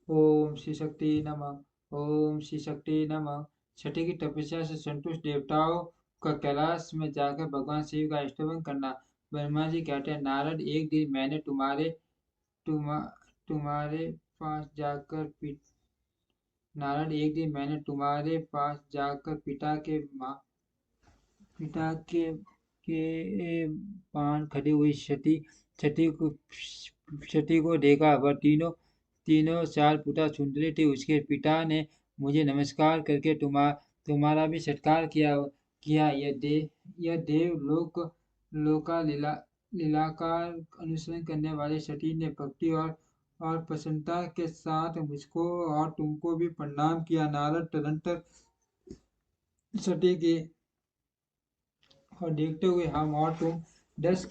ओम श्री शक्ति नमः। ओम श्री शक्ति नमः। छठी की तपस्या से संतुष्ट देवताओं का कैलाश में जाकर भगवान शिव का स्तवन करना। ब्रह्मा जी कहते हैं, नारद, एक दिन मैंने तुम्हा, तुम्हारे पास जाकर तुम्हारे पास जाकर पिता के पान खड़ी हुई छठी को छठी को देखा। वह तीनों तीनों 4 फुटा सुंदरी थी। उसके पिता ने मुझे नमस्कार करके तुम्हारा भी सत्कार किया। यह देव लोका लीला का अनुसरण करने वाले छठी ने भक्ति और प्रसन्नता के साथ मुझको और तुमको भी प्रणाम किया। नारद तदंतर छठी की और देखते हुए हम और तुम 10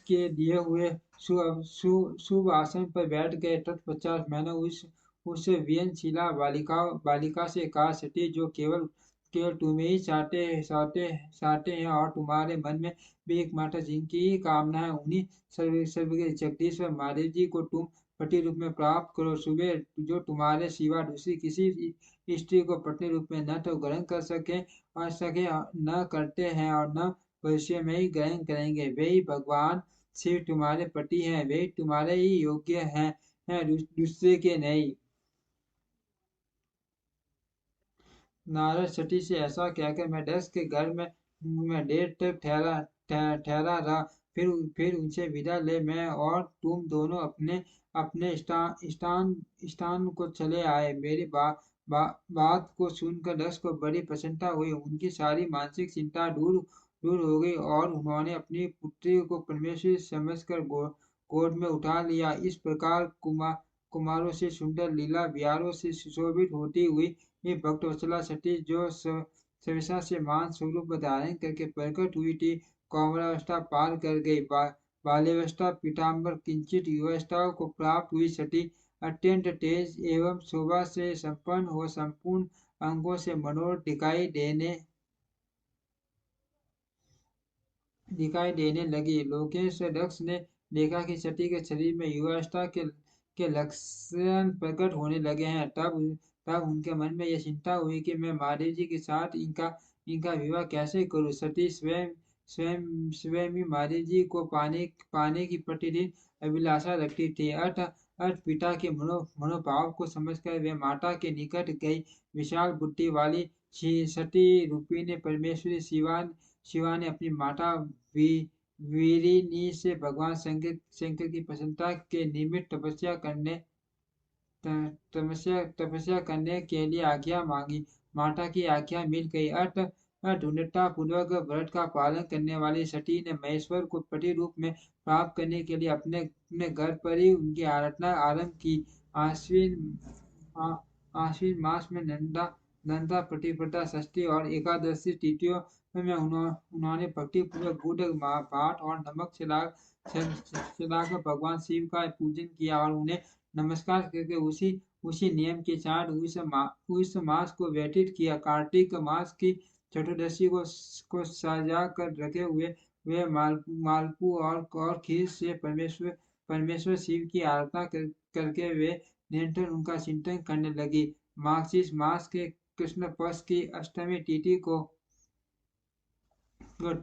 के दिए हुए शुभ आसन पर बैठ गए। तत्पश्चात मैंने उस वियनशिला बालिका से कहा, सती, जो केवल केवल तुम्हें ही चाहते हैं और तुम्हारे मन में भी एकमात्र जिनकी ही कामना है, उन्हीं सर्व जगदीश्वर महादेव जी को तुम पति रूप में प्राप्त करो। सुबह जो तुम्हारे सिवा दूसरी किसी स्त्री को पत्नी रूप में न तो ग्रहण कर सके और सके न करते हैं और न भविष्य में ही ग्रहण करेंगे। वे ही भगवान शिव तुम्हारे पति हैं, वे तुम्हारे ही योग्य हैं, दूसरे के नहीं। नारद सती से ऐसा कहकर मैं दस के घर में देर तक ठहरा रहा। फिर उनसे विदा ले मैं और तुम दोनों अपने अपने स्थान को चले आए। मेरी बात को सुनकर दस को बड़ी प्रसन्नता हुई। उनकी सारी मानसिक चिंता दूर हो गई और उन्होंने अपनी पुत्री को परमेश्वरी समझकर गोद में उठा लिया। इस प्रकार कुमारों से सुंदर लीला बिहारों से सुशोभित होती हुई ये भक्तवत्सला सती, जो सविता से मान स्वरूप धारण करके प्रकट हुई थी, कौमारावस्था पार कर गई। बाल्यावस्था पीताम्बर किंचित युवावस्था को प्राप्त हुई सती अत्यंत तेज एवं शोभा से संपन्न हो संपूर्ण अंगों से मनोहर दिखाई देने लगी। लोकेश दक्ष ने देखा कि सती के शरीर में युवावस्था के लक्षण प्रकट होने लगे हैं। तब उनके मन में यह चिंता हुई कि मैं महादेव जी के साथ इनका विवाह कैसे करूं। सती स्वयं ही महादेव जी को पाने की प्रतिदिन अभिलाषा रखती थी। अथ पिता के मनोभाव को समझकर वे माता के निकट गई। विशाल बुद्धि वाली सती रूपी ने परमेश्वरी शिवा ने अपनी माता वीरिनी से भगवान शंकर की प्रसन्नता के निमित्त तपस्या करने के लिए आज्ञा मांगी। माता की आज्ञा मिल गई। ढूंढता पूर्वक व्रत का पालन करने वाली सती ने महेश्वर को पति रूप में प्राप्त करने के लिए अपने घर पर ही उनकी आराधना आरंभ की। आश्विन मास में नंदा प्रतिपदा षष्ठी और एकादशी तिथियों में उन्होंने भक्ति पूर्वक गुड़ भात और नमक चलाकर भगवान शिव का पूजन किया और उन्हें नमस्कार करके उसी नियम के साथ उस मास को व्यतीत किया। कार्तिक मास की चतुर्दशी को सजा कर रखे हुए वे मालपू और खीर से परमेश्वर शिव की आराधना करके वे निरंतर उनका चिंतन करने लगी। मार्गशीर्ष मास के कृष्ण पक्ष की अष्टमी तिथि को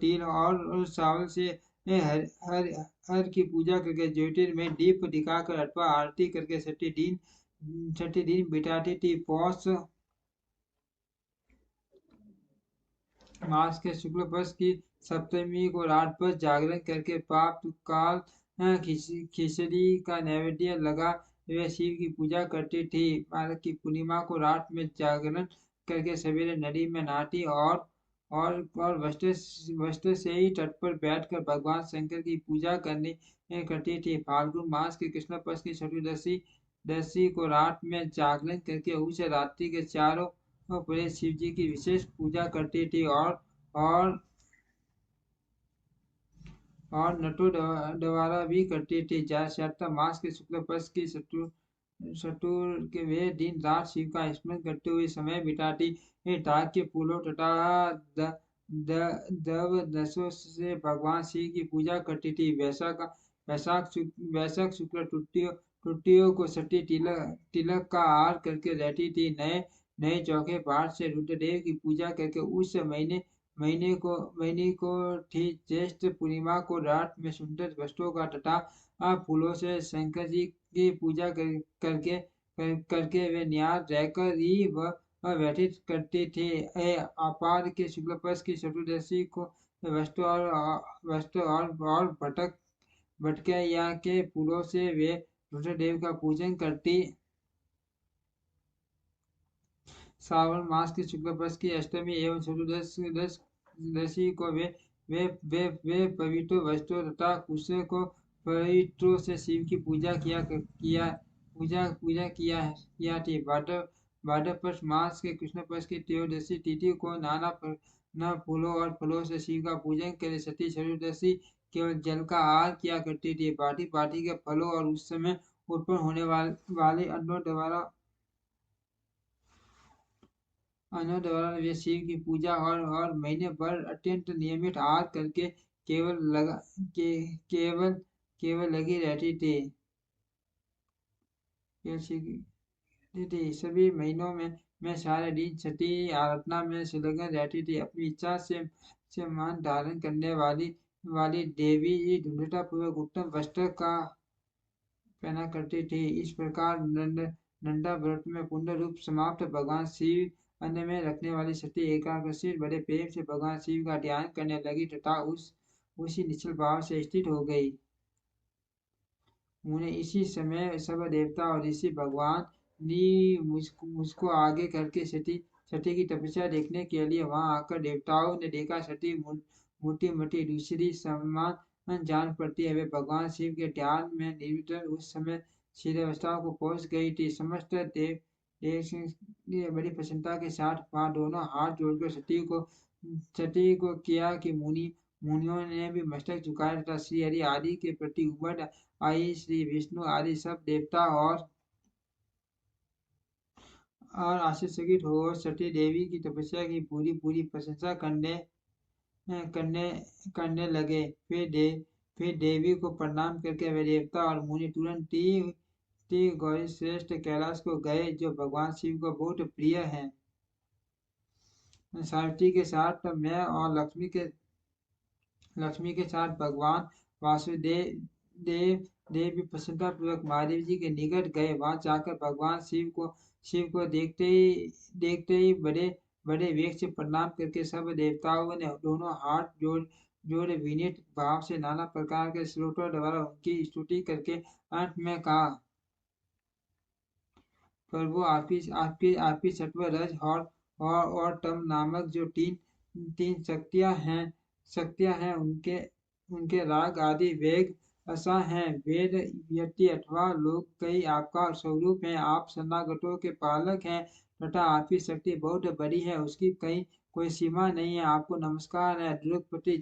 तिल और चावल से हर की पूजा करके ज्योतिर्मय दीप दिखाकर अथवा आरती करके छठी दिन बिताती थी। पौष मास के शुक्ल पक्ष की सप्तमी को रात भर जागरण करके प्रातः काल खिचड़ी का नैवेद्य लगा वे शिव की पूजा करती थी। माघ की पूर्णिमा को रात में जागरण करके सवेरे नदी में नहाती और वस्त्र से ही तट पर बैठकर भगवान शंकर की पूजा करती थी। फाल्गुन मास के कृष्ण पक्ष की चतुर्दशी को रात में जागरण करके उस रात्रि के चारों पहले शिव जी की विशेष पूजा करती थी और और नटो द्वारा भी करती थी। ज्येष्ठा मास के शुक्ल पक्ष की चतुर के वे दिन रात शिव का स्मरण करते हुए समय बिताती। ताग के फूलों तथा दव दसों से भगवान शिव की पूजा करती थी। वैशाख शुक्ल रोटियों को सटी तिलक तिलक का आहार करके रहती थी। नए नए चौके पाठ से रुद्रदेव की पूजा करके उस महीने को थी ज्येष्ठ पूर्णिमा को रात में सुंदर वस्त्रों का तथा फूलों से शंकर जी की पूजा करके वे निहार रहकर ही वह व्यतीत करते थे। अपार के शुक्ल पक्ष की चतुर्दशी को वस्त्र और भटके या के फूलों से वे रुद्रदेव का पूजन करती। श्रावण मास की शुक्ल पक्ष की अष्टमी एवं चतुर्दशी को वे पवित्र वस्त्रों तथा कुशों को पवित्रों से शिव की पूजा किया थी। भाद्रपद मास के कृष्ण पक्ष की त्रयोदशी तिथि को नाना फूलों और फलों से शिव का पूजन करे। सती चतुर्दशी केवल जल का आहार किया करती थी। भांति भांति के फलों और उस समय उत्पन्न होने वाले अन्नों द्वारा वे शिव की पूजा और महीने भर अत्यंत नियमित आहार करके केवल लगी रहती थी। सभी महीनों में मैं सारे दिन छठी आराधना में संलग्न रहती थी। अपनी इच्छा से मान धारण करने वाली देवी दृढ़ता पूर्वक उत्तम वस्त्र का पहना करती थी। इस प्रकार नंदा व्रत में पूर्ण रूप समाप्त। भगवान शिव अन्न में रखने वाली सती एकादशी बड़े प्रेम से भगवान शिव का ध्यान करने लगी तथा उसी निश्चल भाव से स्थित हो गई। उन्हें इसी समय सब देवता और ऋषि भगवान ने मुझको आगे करके सती की तपस्या देखने के लिए वहां आकर देवताओं ने देखा सती मोटी मोटी दूसरी समान जान पड़ती है। वे भगवान शिव के ध्यान में निरंतर उस समय सिद्धावस्था को पहुंच गई थी। समस्त देव बड़ी प्रसन्नता के साथ वहां दोनों हाथ जोड़कर सती को किया कि मुनियों ने भी मस्तक झुकाया तथा श्री हरि आदि के प्रति उमड़ आई। श्री विष्णु आदि सब देवता और आश्चर्यचकित हो सती देवी की तपस्या की पूरी पूरी प्रशंसा करने लगे। फिर देवी को प्रणाम करके वे देवता और मुनि तुरंत ही गौरी श्रेष्ठ कैलाश को गए जो भगवान शिव को बहुत प्रिय है। सावित्री के साथ मैं और लक्ष्मी के साथ भगवान वासुदेव भी प्रसन्नता पूर्वक महादेव जी के निकट गए। वहां जाकर भगवान शिव को देखते ही बड़े बड़े वेग से प्रणाम करके सब देवताओं ने दोनों हाथ जोड़े विनीत भाव से नाना प्रकार के श्लोकों द्वारा उनकी स्तुति करके अंत में कहा, प्रभु आपकी सत्व रज और तम नामक जो तीन शक्तियां हैं उनके राग आदि वेग असा हैं। वेद व्यक्ति अथवा लोग कई आपका स्वरूप है। आप शरणागतों के पालक हैं तथा आपकी शक्ति बहुत बड़ी है, उसकी कहीं कोई सीमा नहीं है। आपको नमस्कार है। द्रुपति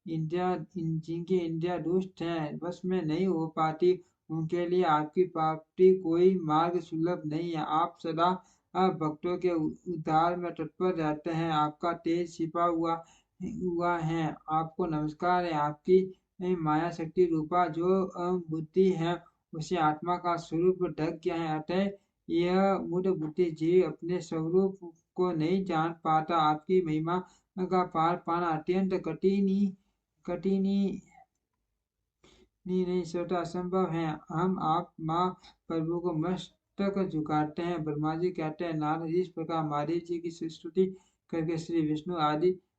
जिनकी इंद्रिया दुष्ट है, वश में नहीं हो पाती, उनके लिए आपकी प्राप्ति कोई मार्ग सुलभ नहीं है। आप सदा भक्तों के उद्धार में तत्पर रहते हैं। आपका तेज छिपा हुआ है। आपको नमस्कार है। आपकी माया शक्ति रूपा जो बुद्धि है उसे आत्मा का स्वरूप ढक गया है। अतः यह मूढ़ बुद्धि जीव अपने स्वरूप को नहीं जान पाता। आपकी महिमा का पार पाना अत्यंत कठिन नहीं सोता असंभव है। हम आप माँ प्रभु को मस्तक झुकाते हैं। ब्रह्मा जी कहते हैं, नारद इस प्रकार महादेव जी की स्तुति करके श्री विष्णु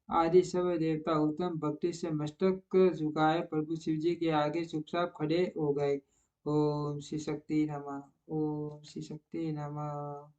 आदि सब देवता उत्तम भक्ति से मस्तक झुकाए प्रभु शिव जी के आगे चुपचाप खड़े हो गए। ओम श्री शक्ति नमः। ओम श्री शक्ति नमः।